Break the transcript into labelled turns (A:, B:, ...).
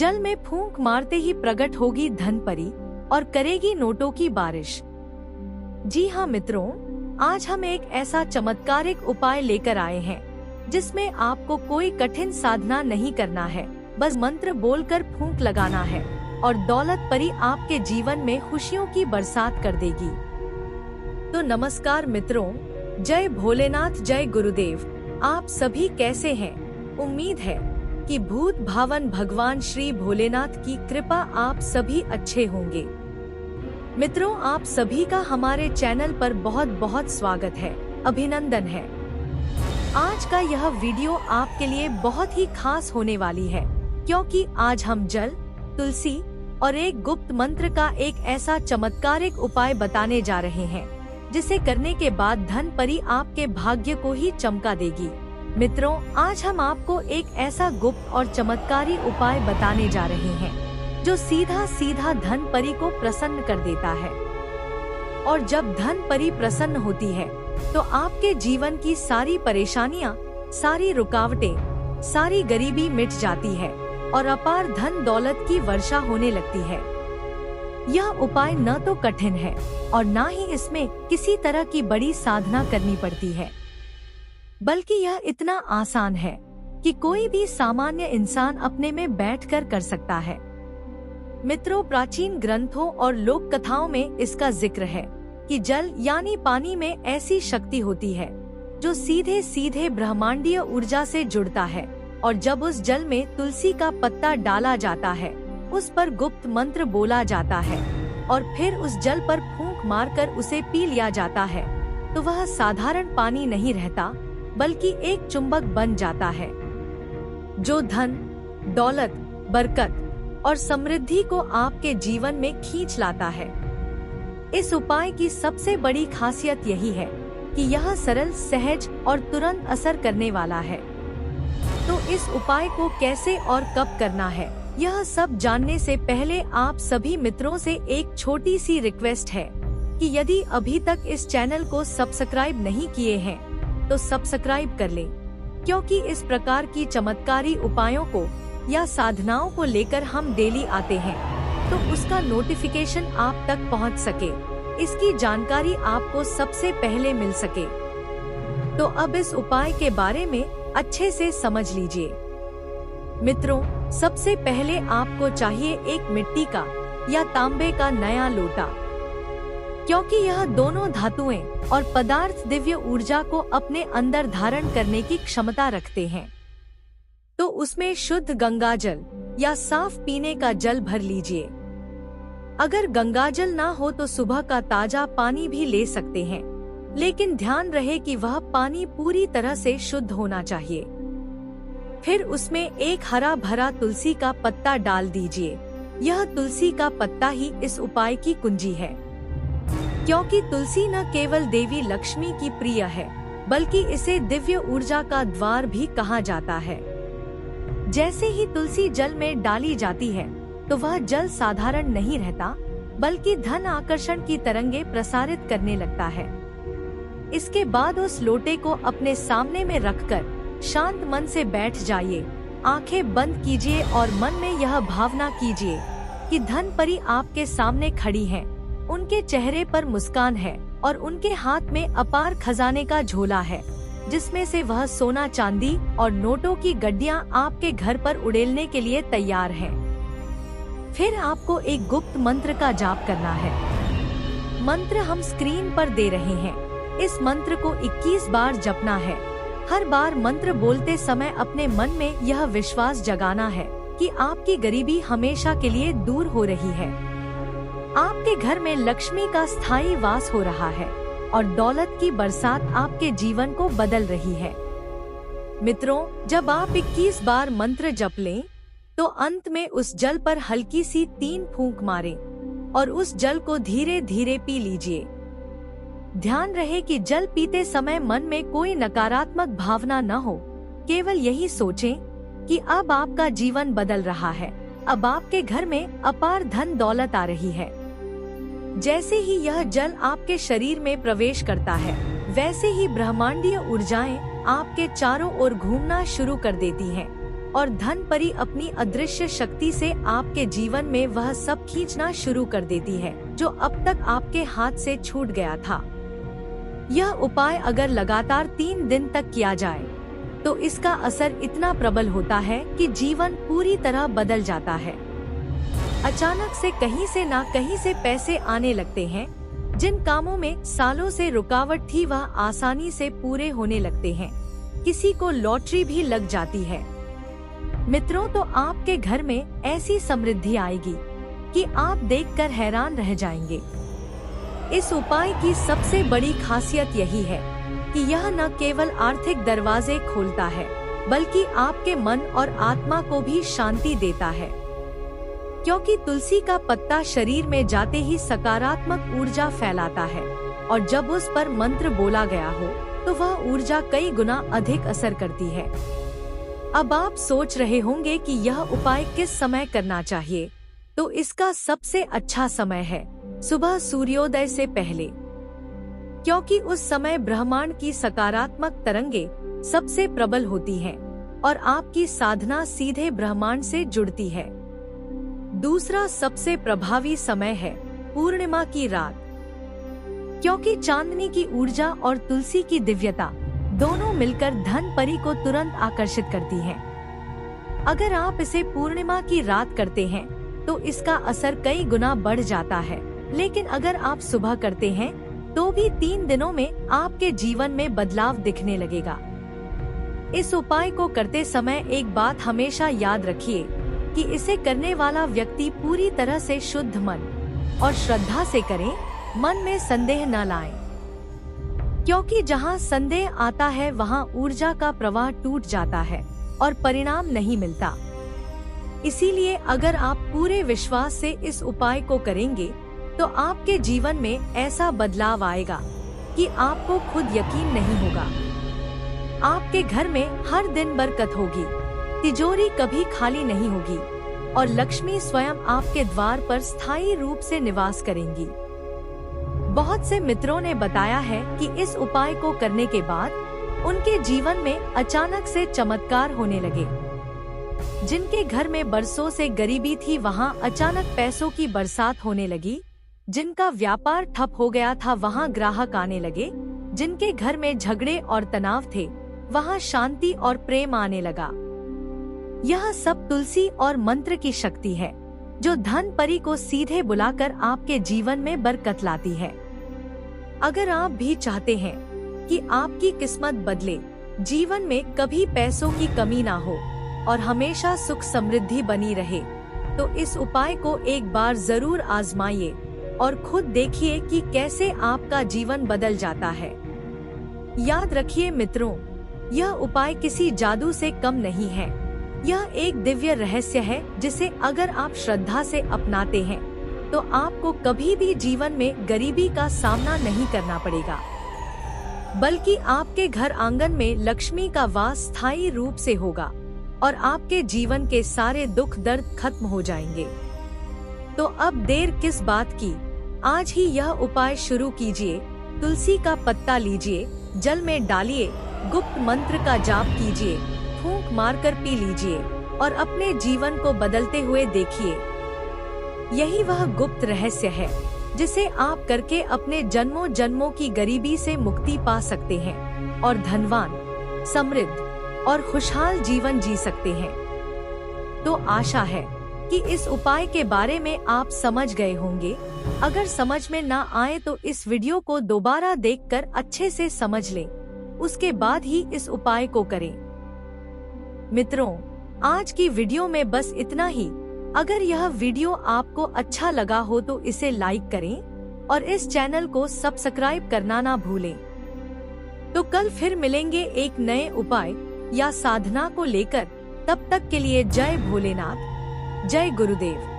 A: जल में फूंक मारते ही प्रकट होगी धन परी और करेगी नोटों की बारिश। जी हाँ मित्रों, आज हम एक ऐसा चमत्कारिक उपाय लेकर आए हैं जिसमें आपको कोई कठिन साधना नहीं करना है, बस मंत्र बोलकर फूंक लगाना है और दौलत परी आपके जीवन में खुशियों की बरसात कर देगी। तो नमस्कार मित्रों, जय भोलेनाथ, जय गुरुदेव। आप सभी कैसे हैं? उम्मीद है कि भूत भावन भगवान श्री भोलेनाथ की कृपा आप सभी अच्छे होंगे। मित्रों, आप सभी का हमारे चैनल पर बहुत बहुत स्वागत है, अभिनंदन है। आज का यह वीडियो आपके लिए बहुत ही खास होने वाली है, क्योंकि आज हम जल, तुलसी और एक गुप्त मंत्र का एक ऐसा चमत्कारिक उपाय बताने जा रहे हैं जिसे करने के बाद धन परी आपके भाग्य को ही चमका देगी। मित्रों, आज हम आपको एक ऐसा गुप्त और चमत्कारी उपाय बताने जा रहे हैं जो सीधा सीधा धन परी को प्रसन्न कर देता है। और जब धन परी प्रसन्न होती है तो आपके जीवन की सारी परेशानियां, सारी रुकावटें, सारी गरीबी मिट जाती है और अपार धन दौलत की वर्षा होने लगती है। यह उपाय न तो कठिन है और न ही इसमें किसी तरह की बड़ी साधना करनी पड़ती है, बल्कि यह इतना आसान है कि कोई भी सामान्य इंसान अपने में बैठकर कर सकता है। मित्रों, प्राचीन ग्रंथों और लोक कथाओं में इसका जिक्र है कि जल यानी पानी में ऐसी शक्ति होती है जो सीधे सीधे ब्रह्मांडीय ऊर्जा से जुड़ता है, और जब उस जल में तुलसी का पत्ता डाला जाता है, उस पर गुप्त मंत्र बोला जाता है और फिर उस जल पर फूंक मारकर उसे पी लिया जाता है, तो वह साधारण पानी नहीं रहता बल्कि एक चुंबक बन जाता है जो धन, दौलत, बरकत और समृद्धि को आपके जीवन में खींच लाता है। इस उपाय की सबसे बड़ी खासियत यही है कि यह सरल, सहज और तुरंत असर करने वाला है। तो इस उपाय को कैसे और कब करना है, यह सब जानने से पहले आप सभी मित्रों से एक छोटी सी रिक्वेस्ट है कि यदि अभी तक इस चैनल को सब्सक्राइब नहीं किए हैं तो सब्सक्राइब कर लें, क्योंकि इस प्रकार की चमत्कारी उपायों को या साधनाओं को लेकर हम डेली आते हैं तो उसका नोटिफिकेशन आप तक पहुंच सके, इसकी जानकारी आपको सबसे पहले मिल सके। तो अब इस उपाय के बारे में अच्छे से समझ लीजिए। मित्रों, सबसे पहले आपको चाहिए एक मिट्टी का या तांबे का नया लोटा, क्योंकि यह दोनों धातुएं और पदार्थ दिव्य ऊर्जा को अपने अंदर धारण करने की क्षमता रखते हैं। तो उसमें शुद्ध गंगा जल या साफ पीने का जल भर लीजिए। अगर गंगा जल ना हो तो सुबह का ताजा पानी भी ले सकते हैं, लेकिन ध्यान रहे कि वह पानी पूरी तरह से शुद्ध होना चाहिए। फिर उसमें एक हरा भरा तुलसी का पत्ता डाल दीजिए। यह तुलसी का पत्ता ही इस उपाय की कुंजी है, क्योंकि तुलसी न केवल देवी लक्ष्मी की प्रिय है, बल्कि इसे दिव्य ऊर्जा का द्वार भी कहा जाता है। जैसे ही तुलसी जल में डाली जाती है तो वह जल साधारण नहीं रहता, बल्कि धन आकर्षण की तरंगे प्रसारित करने लगता है। इसके बाद उस लोटे को अपने सामने में रखकर शांत मन से बैठ जाइए, आंखें बंद कीजिए और मन में यह भावना कीजिए कि धन परी आपके सामने खड़ी हैं। उनके चेहरे पर मुस्कान है और उनके हाथ में अपार खजाने का झोला है, जिसमें से वह सोना, चांदी और नोटों की गड्डियां आपके घर पर उड़ेलने के लिए तैयार हैं। फिर आपको एक गुप्त मंत्र का जाप करना है। मंत्र हम स्क्रीन पर दे रहे हैं। इस मंत्र को 21 बार जपना है। हर बार मंत्र बोलते समय अपने मन में यह विश्वास जगाना है कि आपकी गरीबी हमेशा के लिए दूर हो रही है, आपके घर में लक्ष्मी का स्थायी वास हो रहा है और दौलत की बरसात आपके जीवन को बदल रही है। मित्रों, जब आप 21 बार मंत्र जप लें तो अंत में उस जल पर हल्की सी 3 फूंक मारें और उस जल को धीरे धीरे पी लीजिए। ध्यान रहे कि जल पीते समय मन में कोई नकारात्मक भावना न हो, केवल यही सोचें कि अब आपका जीवन बदल रहा है, अब आपके घर में अपार धन दौलत आ रही है। जैसे ही यह जल आपके शरीर में प्रवेश करता है, वैसे ही ब्रह्मांडीय ऊर्जाएं आपके चारों ओर घूमना शुरू कर देती हैं। और धन परी अपनी अदृश्य शक्ति से आपके जीवन में वह सब खींचना शुरू कर देती है जो अब तक आपके हाथ से छूट गया था। यह उपाय अगर लगातार 3 दिन तक किया जाए तो इसका असर इतना प्रबल होता है कि जीवन पूरी तरह बदल जाता है। अचानक से कहीं से ना कहीं से पैसे आने लगते हैं। जिन कामों में सालों से रुकावट थी वह आसानी से पूरे होने लगते हैं। किसी को लॉटरी भी लग जाती है। मित्रों, तो आपके घर में ऐसी समृद्धि आएगी कि आप देखकर हैरान रह जाएंगे। इस उपाय की सबसे बड़ी खासियत यही है कि यह न केवल आर्थिक दरवाजे खोलता है बल्कि आपके मन और आत्मा को भी शांति देता है, क्योंकि तुलसी का पत्ता शरीर में जाते ही सकारात्मक ऊर्जा फैलाता है और जब उस पर मंत्र बोला गया हो तो वह ऊर्जा कई गुना अधिक असर करती है। अब आप सोच रहे होंगे कि यह उपाय किस समय करना चाहिए, तो इसका सबसे अच्छा समय है सुबह सूर्योदय से पहले, क्योंकि उस समय ब्रह्मांड की सकारात्मक तरंगे सबसे प्रबल होती हैं और आपकी साधना सीधे ब्रह्मांड से जुड़ती है। दूसरा सबसे प्रभावी समय है पूर्णिमा की रात, क्योंकि चांदनी की ऊर्जा और तुलसी की दिव्यता दोनों मिलकर धन परी को तुरंत आकर्षित करती हैं। अगर आप इसे पूर्णिमा की रात करते हैं तो इसका असर कई गुना बढ़ जाता है, लेकिन अगर आप सुबह करते हैं तो भी 3 दिनों में आपके जीवन में बदलाव दिखने लगेगा। इस उपाय को करते समय एक बात हमेशा याद रखिए कि इसे करने वाला व्यक्ति पूरी तरह से शुद्ध मन और श्रद्धा से करे, मन में संदेह न लाए, क्योंकि जहां संदेह आता है वहां ऊर्जा का प्रवाह टूट जाता है और परिणाम नहीं मिलता। इसीलिए अगर आप पूरे विश्वास से इस उपाय को करेंगे तो आपके जीवन में ऐसा बदलाव आएगा कि आपको खुद यकीन नहीं होगा। आपके घर में हर दिन बरकत होगी, तिजोरी कभी खाली नहीं होगी और लक्ष्मी स्वयं आपके द्वार पर स्थायी रूप से निवास करेंगी। बहुत से मित्रों ने बताया है कि इस उपाय को करने के बाद उनके जीवन में अचानक से चमत्कार होने लगे। जिनके घर में बरसों से गरीबी थी वहां अचानक पैसों की बरसात होने लगी। जिनका व्यापार ठप हो गया था वहां ग्राहक आने लगे। जिनके घर में झगड़े और तनाव थे वहां शांति और प्रेम आने लगा। यह सब तुलसी और मंत्र की शक्ति है जो धन परी को सीधे बुलाकर आपके जीवन में बरकत लाती है। अगर आप भी चाहते हैं कि आपकी किस्मत बदले, जीवन में कभी पैसों की कमी ना हो और हमेशा सुख समृद्धि बनी रहे, तो इस उपाय को एक बार जरूर आजमाइए और खुद देखिए कि कैसे आपका जीवन बदल जाता है। याद रखिए मित्रों, यह उपाय किसी जादू से कम नहीं है। यह एक दिव्य रहस्य है जिसे अगर आप श्रद्धा से अपनाते हैं तो आपको कभी भी जीवन में गरीबी का सामना नहीं करना पड़ेगा, बल्कि आपके घर आंगन में लक्ष्मी का वास स्थायी रूप से होगा और आपके जीवन के सारे दुख दर्द खत्म हो जाएंगे। तो अब देर किस बात की, आज ही यह उपाय शुरू कीजिए। तुलसी का पत्ता लीजिए, जल में डालिए, गुप्त मंत्र का जाप कीजिए, फूंक मारकर पी लीजिए और अपने जीवन को बदलते हुए देखिए। यही वह गुप्त रहस्य है जिसे आप करके अपने जन्मों जन्मों की गरीबी से मुक्ति पा सकते हैं और धनवान, समृद्ध और खुशहाल जीवन जी सकते हैं। तो आशा है कि इस उपाय के बारे में आप समझ गए होंगे। अगर समझ में ना आए तो इस वीडियो को दोबारा देखकर अच्छे से समझ लें, उसके बाद ही इस उपाय को करें। मित्रों, आज की वीडियो में बस इतना ही। अगर यह वीडियो आपको अच्छा लगा हो तो इसे लाइक करें और इस चैनल को सब्सक्राइब करना ना भूलें। तो कल फिर मिलेंगे एक नए उपाय या साधना को लेकर। तब तक के लिए जय भोलेनाथ, जय गुरुदेव।